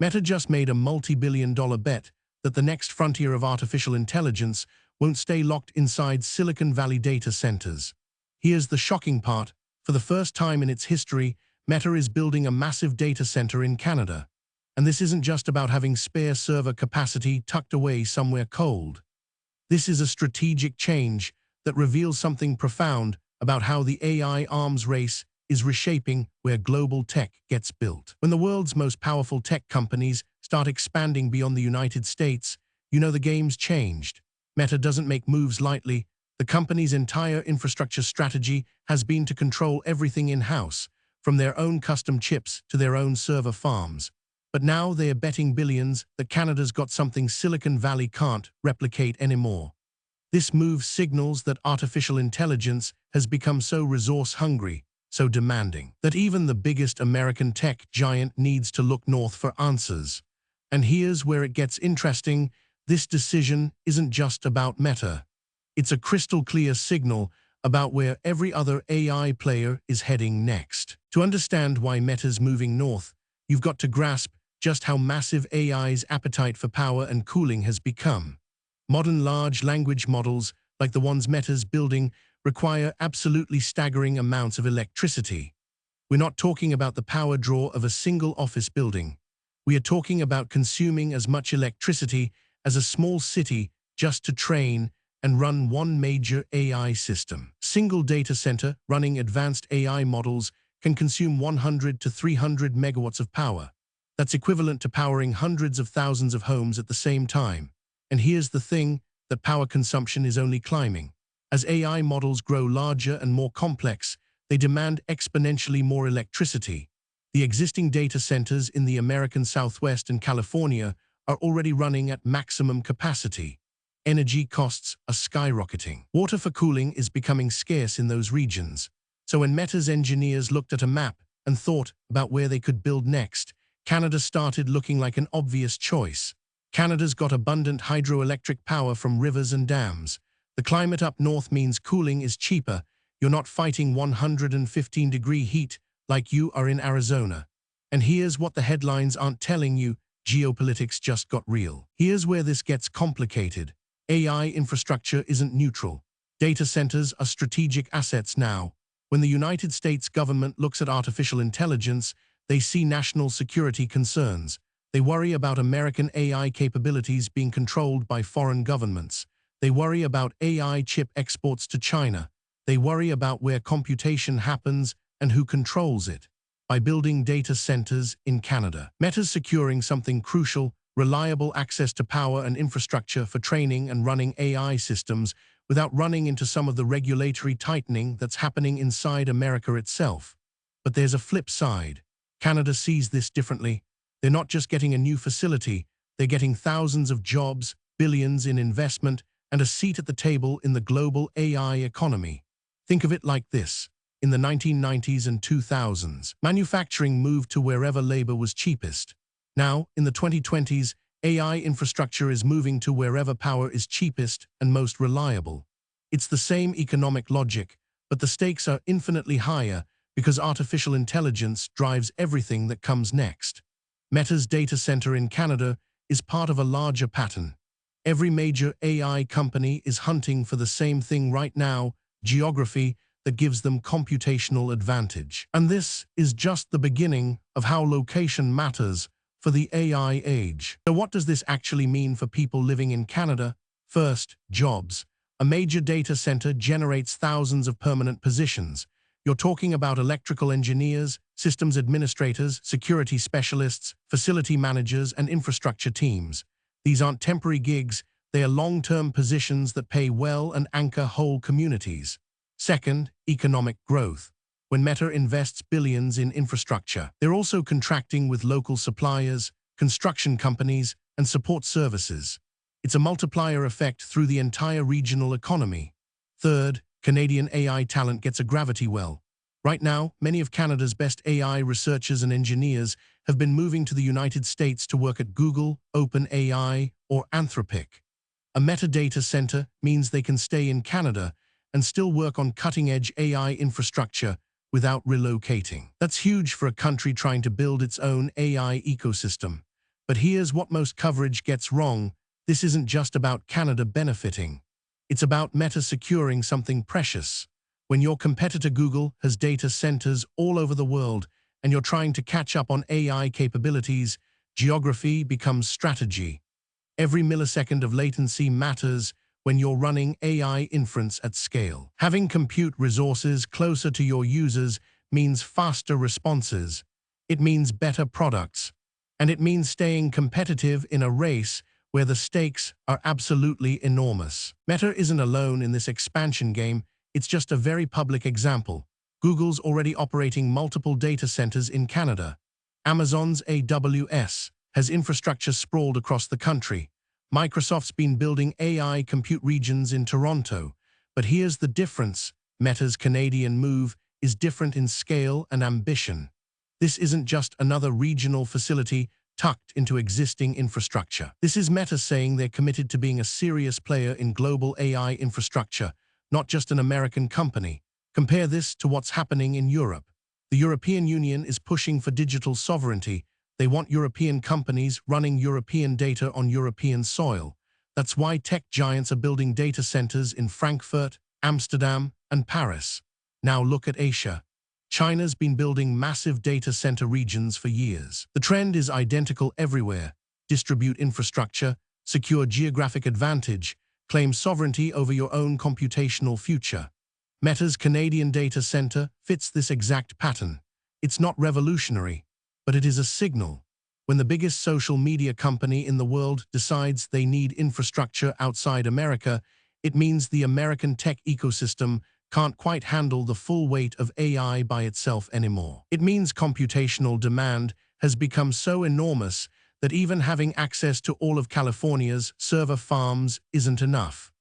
Meta just made a multi-billion-dollar bet that the next frontier of artificial intelligence won't stay locked inside Silicon Valley data centers. Here's the shocking part. For the first time in its history, Meta is building a massive data center in Canada. And this isn't just about having spare server capacity tucked away somewhere cold. This is a strategic change that reveals something profound about how the AI arms race is reshaping where global tech gets built. When the world's most powerful tech companies start expanding beyond the United States, you know the game's changed. Meta doesn't make moves lightly. The company's entire infrastructure strategy has been to control everything in-house, from their own custom chips to their own server farms. But now they are betting billions that Canada's got something Silicon Valley can't replicate anymore. This move signals that artificial intelligence has become so resource-hungry, so demanding, that even the biggest American tech giant needs to look north for answers. And here's where it gets interesting. This decision isn't just about Meta. It's a crystal-clear signal about where every other AI player is heading next. To understand why Meta's moving north, you've got to grasp just how massive AI's appetite for power and cooling has become. Modern large language models, like the ones Meta's building, require absolutely staggering amounts of electricity. We're not talking about the power draw of a single office building. We are talking about consuming as much electricity as a small city just to train and run one major AI system. Single data center running advanced AI models can consume 100 to 300 megawatts of power. That's equivalent to powering hundreds of thousands of homes at the same time. And here's the thing, that power consumption is only climbing. As AI models grow larger and more complex, they demand exponentially more electricity. The existing data centers in the American Southwest and California are already running at maximum capacity. Energy costs are skyrocketing. Water for cooling is becoming scarce in those regions. So when Meta's engineers looked at a map and thought about where they could build next, Canada started looking like an obvious choice. Canada's got abundant hydroelectric power from rivers and dams. The climate up north means cooling is cheaper. You're not fighting 115-degree heat like you are in Arizona. And here's what the headlines aren't telling you: geopolitics just got real. Here's where this gets complicated. AI infrastructure isn't neutral. Data centers are strategic assets now. When the United States government looks at artificial intelligence, they see national security concerns. They worry about American AI capabilities being controlled by foreign governments. They worry about AI chip exports to China. They worry about where computation happens and who controls it. By building data centers in Canada, Meta's securing something crucial: reliable access to power and infrastructure for training and running AI systems without running into some of the regulatory tightening that's happening inside America itself. But there's a flip side. Canada sees this differently. They're not just getting a new facility, they're getting thousands of jobs, billions in investment, and a seat at the table in the global AI economy. Think of it like this. In the 1990s and 2000s, manufacturing moved to wherever labor was cheapest. Now, in the 2020s, AI infrastructure is moving to wherever power is cheapest and most reliable. It's the same economic logic, but the stakes are infinitely higher because artificial intelligence drives everything that comes next. Meta's data center in Canada is part of a larger pattern. Every major AI company is hunting for the same thing right now: geography that gives them computational advantage. And this is just the beginning of how location matters for the AI age. So what does this actually mean for people living in Canada? First, jobs. A major data center generates thousands of permanent positions. You're talking about electrical engineers, systems administrators, security specialists, facility managers, and infrastructure teams. These aren't temporary gigs, they are long-term positions that pay well and anchor whole communities. Second, economic growth. When Meta invests billions in infrastructure, they're also contracting with local suppliers, construction companies, and support services. It's a multiplier effect through the entire regional economy. Third, Canadian AI talent gets a gravity well. Right now, many of Canada's best AI researchers and engineers have been moving to the United States to work at Google, OpenAI, or Anthropic. A metadata center means they can stay in Canada and still work on cutting-edge AI infrastructure without relocating. That's huge for a country trying to build its own AI ecosystem. But here's what most coverage gets wrong. This isn't just about Canada benefiting. It's about Meta securing something precious. When your competitor Google has data centers all over the world and you're trying to catch up on AI capabilities, geography becomes strategy. Every millisecond of latency matters when you're running AI inference at scale. Having compute resources closer to your users means faster responses. It means better products. And it means staying competitive in a race where the stakes are absolutely enormous. Meta isn't alone in this expansion game. It's just a very public example. Google's already operating multiple data centers in Canada. Amazon's AWS has infrastructure sprawled across the country. Microsoft's been building AI compute regions in Toronto. But here's the difference. Meta's Canadian move is different in scale and ambition. This isn't just another regional facility tucked into existing infrastructure. This is Meta saying they're committed to being a serious player in global AI infrastructure, not just an American company. Compare this to what's happening in Europe. The European Union is pushing for digital sovereignty. They want European companies running European data on European soil. That's why tech giants are building data centers in Frankfurt, Amsterdam, and Paris. Now look at Asia. China's been building massive data center regions for years. The trend is identical everywhere. Distribute infrastructure, secure geographic advantage, claim sovereignty over your own computational future. Meta's Canadian data center fits this exact pattern. It's not revolutionary, but it is a signal. When the biggest social media company in the world decides they need infrastructure outside America, it means the American tech ecosystem can't quite handle the full weight of AI by itself anymore. It means computational demand has become so enormous that even having access to all of California's server farms isn't enough.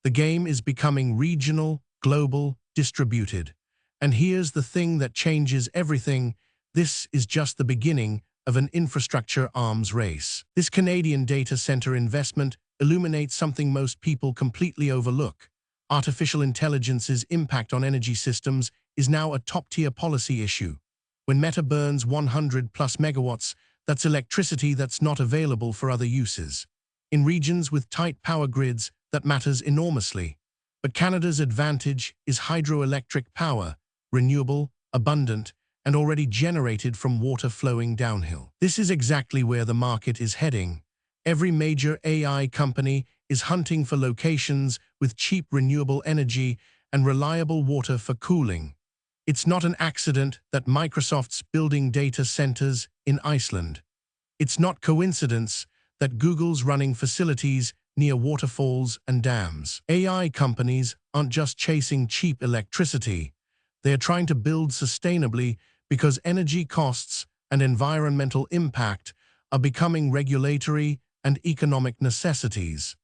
The game is becoming regional, global, distributed. And here's the thing that changes everything. This is just the beginning of an infrastructure arms race. This Canadian data center investment illuminates something most people completely overlook. Artificial intelligence's impact on energy systems is now a top-tier policy issue. When Meta burns 100 plus megawatts, that's electricity that's not available for other uses. In regions with tight power grids, that matters enormously. But Canada's advantage is hydroelectric power, renewable, abundant, and already generated from water flowing downhill. This is exactly where the market is heading. Every major AI company is hunting for locations with cheap renewable energy and reliable water for cooling. It's not an accident that Microsoft's building data centers in Iceland. It's not coincidence that Google's running facilities near waterfalls and dams. AI companies aren't just chasing cheap electricity. They're trying to build sustainably because energy costs and environmental impact are becoming regulatory and economic necessities.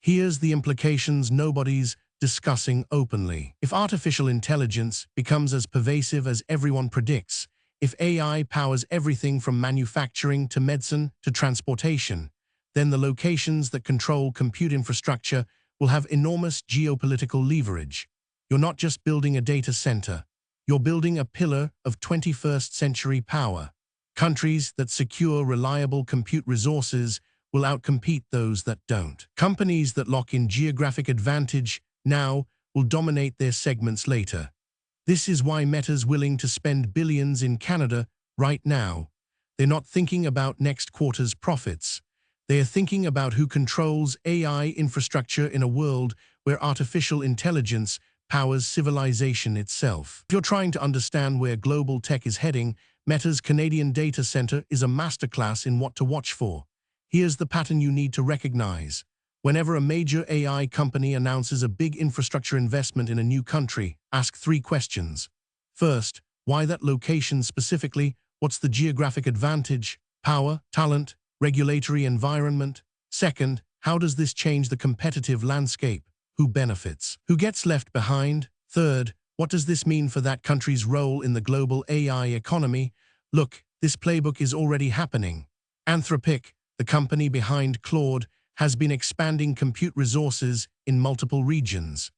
Here's the implications nobody's discussing openly. If artificial intelligence becomes as pervasive as everyone predicts, if AI powers everything from manufacturing to medicine to transportation, then the locations that control compute infrastructure will have enormous geopolitical leverage. You're not just building a data center. You're building a pillar of 21st century power. Countries that secure reliable compute resources will outcompete those that don't. Companies that lock in geographic advantage now will dominate their segments later. This is why Meta's willing to spend billions in Canada right now. They're not thinking about next quarter's profits. They are thinking about who controls AI infrastructure in a world where artificial intelligence powers civilization itself. If you're trying to understand where global tech is heading, Meta's Canadian data center is a masterclass in what to watch for. Here's the pattern you need to recognize. Whenever a major AI company announces a big infrastructure investment in a new country, ask 3 questions. First, why that location specifically? What's the geographic advantage? Power, talent, regulatory environment? Second, how does this change the competitive landscape? Who benefits? Who gets left behind? Third, what does this mean for that country's role in the global AI economy? Look, this playbook is already happening. Anthropic, the company behind Claude, has been expanding compute resources in multiple regions.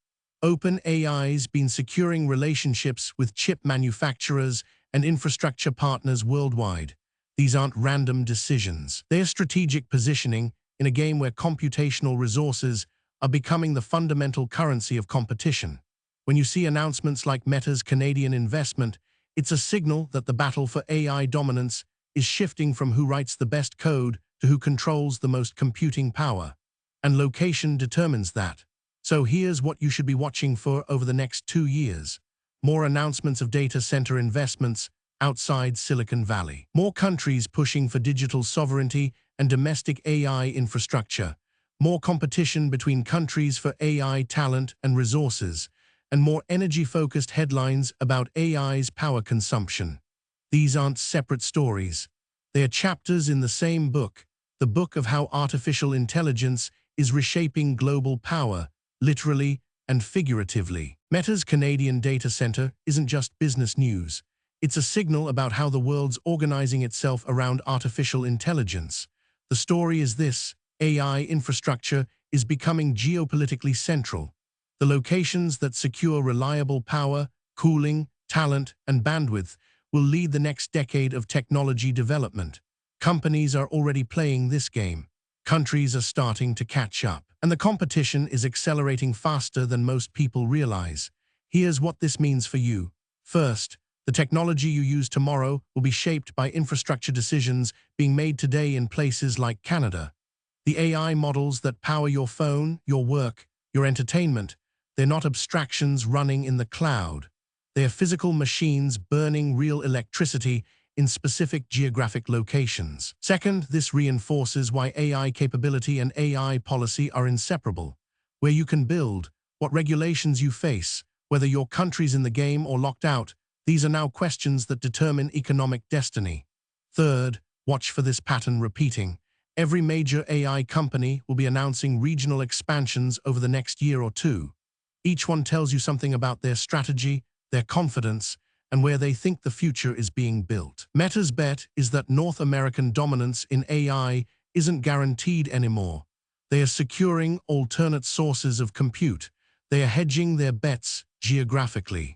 OpenAI's been securing relationships with chip manufacturers and infrastructure partners worldwide. These aren't random decisions. They are strategic positioning in a game where computational resources are becoming the fundamental currency of competition. When you see announcements like Meta's Canadian investment, it's a signal that the battle for AI dominance is shifting from who writes the best code to who controls the most computing power. And location determines that. So here's what you should be watching for over the next 2 years. More announcements of data center investments outside Silicon Valley. More countries pushing for digital sovereignty and domestic AI infrastructure. More competition between countries for AI talent and resources. And more energy-focused headlines about AI's power consumption. These aren't separate stories. They are chapters in the same book, the book of how artificial intelligence is reshaping global power, literally and figuratively. Meta's Canadian data center isn't just business news. It's a signal about how the world's organizing itself around artificial intelligence. The story is this: AI infrastructure is becoming geopolitically central. The locations that secure reliable power, cooling, talent, and bandwidth will lead the next decade of technology development. Companies are already playing this game. Countries are starting to catch up. And the competition is accelerating faster than most people realize. Here's what this means for you. First, the technology you use tomorrow will be shaped by infrastructure decisions being made today in places like Canada. The AI models that power your phone, your work, your entertainment, they're not abstractions running in the cloud. They are physical machines burning real electricity in specific geographic locations. Second, this reinforces why AI capability and AI policy are inseparable. Where you can build, what regulations you face, whether your country's in the game or locked out, these are now questions that determine economic destiny. Third, watch for this pattern repeating. Every major AI company will be announcing regional expansions over the next year or two. Each one tells you something about their strategy, their confidence, and where they think the future is being built. Meta's bet is that North American dominance in AI isn't guaranteed anymore. They are securing alternate sources of compute. They are hedging their bets geographically.